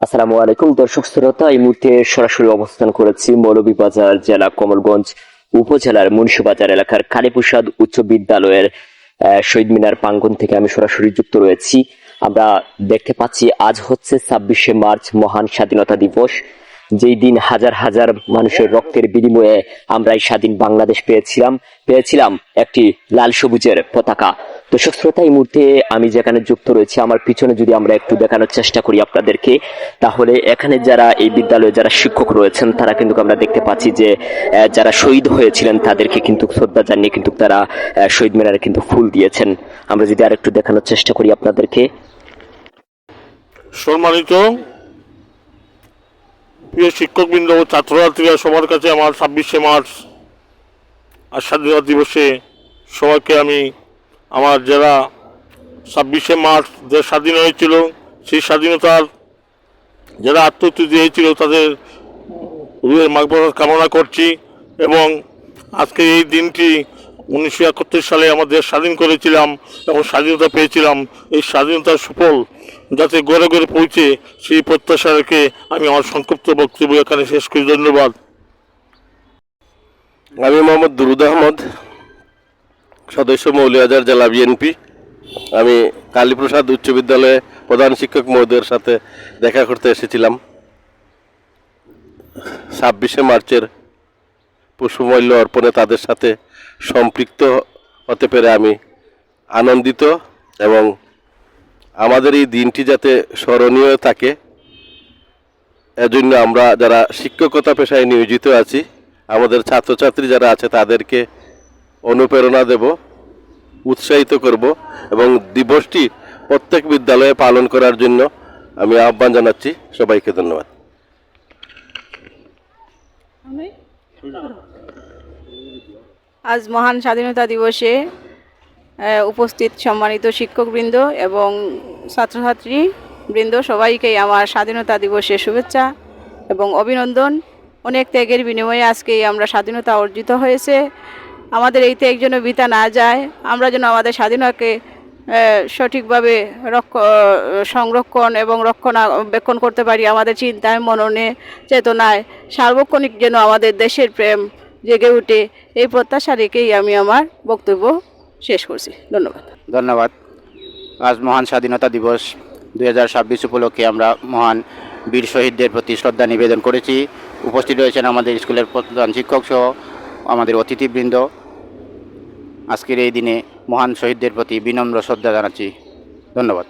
আসসালামু আলাইকুম দর্শক শ্রোতা, এই মুহূর্তে সরাসরি অবস্থান করেছি মৌলভীবাজার জেলা কমলগঞ্জ উপজেলার মুন্সিবাজার এলাকার কালীপ্রসাদ উচ্চ বিদ্যালয়ের শহীদ মিনার প্রাঙ্গণ থেকে আমি সরাসরি যুক্ত রয়েছি। আমরা দেখতে পাচ্ছি আজ হচ্ছে 26শে মার্চ, মহান স্বাধীনতা দিবস, যেই দিন হাজার হাজার মানুষের রক্তের বিনিময়ে আমরা এই স্বাধীন বাংলাদেশ পেয়েছিলাম একটি লাল সবুজের পতাকা। দর্শক শ্রোতা, এই মুহূর্তে আমি যেখানে যুক্ত রয়েছি, আমার পিছনে যদি আমরা একটু দেখানোর চেষ্টা করি আপনাদেরকে, তাহলে এখানে যারা এই বিদ্যালয়ে যারা শিক্ষক রয়েছেন তারা কিন্তু আমরা দেখতে পাচ্ছি যে যারা শহীদ হয়েছিলেন তাদেরকে কিন্তু শ্রদ্ধা জানিয়ে কিন্তু তারা শহীদ মিনারে কিন্তু ফুল দিয়েছেন। আমরা যদি আর একটু দেখানোর চেষ্টা করি আপনাদেরকে। সম্মানিত প্রিয় শিক্ষকবৃন্দ ও ছাত্রছাত্রীরা, সবার কাছে আমার 26শে মার্চ আর স্বাধীনতা দিবসে সবাইকে আমি আমার যারা 26শে মার্চ দেশ স্বাধীন হয়েছিল, সেই স্বাধীনতার যারা আত্মহত্যা দিয়েছিল তাদের রুহের মাগফিরাত কামনা করছি। এবং আজকে এই দিনটি 1971 সালে আমাদের স্বাধীন করেছিলাম এবং স্বাধীনতা পেয়েছিলাম। এই স্বাধীনতার সুফল যাতে ঘরে ঘরে পৌঁছে, সেই প্রত্যাশা রেখে আমি আমার সংক্ষিপ্ত বক্তব্য এখানে শেষ করি। ধন্যবাদ। আমি মোহাম্মদ দুরুদ আহমদ, সদস্য মৌলভীবাজার জেলা বিএনপি। আমি কালীপ্রসাদ উচ্চ বিদ্যালয়ে প্রধান শিক্ষক মহোদয়ের সাথে দেখা করতে এসেছিলাম। 26শে মার্চের পুষ্পমূল্য অর্পণে তাদের সাথে সম্পৃক্ত হতে পেরে আমি আনন্দিত এবং আমাদের এই দিনটি যাতে স্মরণীয় থাকে এজন্য আমরা যারা শিক্ষকতা পেশায় নিয়োজিত আছি, আমাদের ছাত্রছাত্রী যারা আছে তাদেরকে অনুপ্রেরণা দেব, উৎসাহিত করব এবং দিবসটি প্রত্যেক বিদ্যালয়ে পালন করার জন্য আমি আহ্বান জানাচ্ছি। সবাইকে ধন্যবাদ। আজ মহান স্বাধীনতা দিবসে উপস্থিত সম্মানিত শিক্ষকবৃন্দ এবং ছাত্রছাত্রী বৃন্দ সবাইকে আমার স্বাধীনতা দিবসের শুভেচ্ছা এবং অভিনন্দন। অনেক ত্যাগের বিনিময়ে আজকেই আমরা স্বাধীনতা অর্জিত হয়েছে। আমাদের এই ত্যাগ যেন বৃথা না যায়, আমরা যেন আমাদের স্বাধীনতাকে সঠিকভাবে সংরক্ষণ এবং রক্ষণাবেক্ষণ করতে পারি। আমাদের চিন্তায়, মননে, চেতনায় সার্বক্ষণিক যেন আমাদের দেশের প্রেম জেগে উঠে, এই প্রত্যাশা রেখেই আমি আমার বক্তব্য শেষ করছি। ধন্যবাদ। আজ মহান স্বাধীনতা দিবস 2026 উপলক্ষে আমরা মহান বীর শহীদদের প্রতি শ্রদ্ধা নিবেদন করেছি। উপস্থিত রয়েছেন আমাদের স্কুলের প্রধান শিক্ষক সহ আমাদের অতিথিবৃন্দ। আজকের এই দিনে মহান শহীদদের প্রতি বিনম্র শ্রদ্ধা জানাচ্ছি। ধন্যবাদ।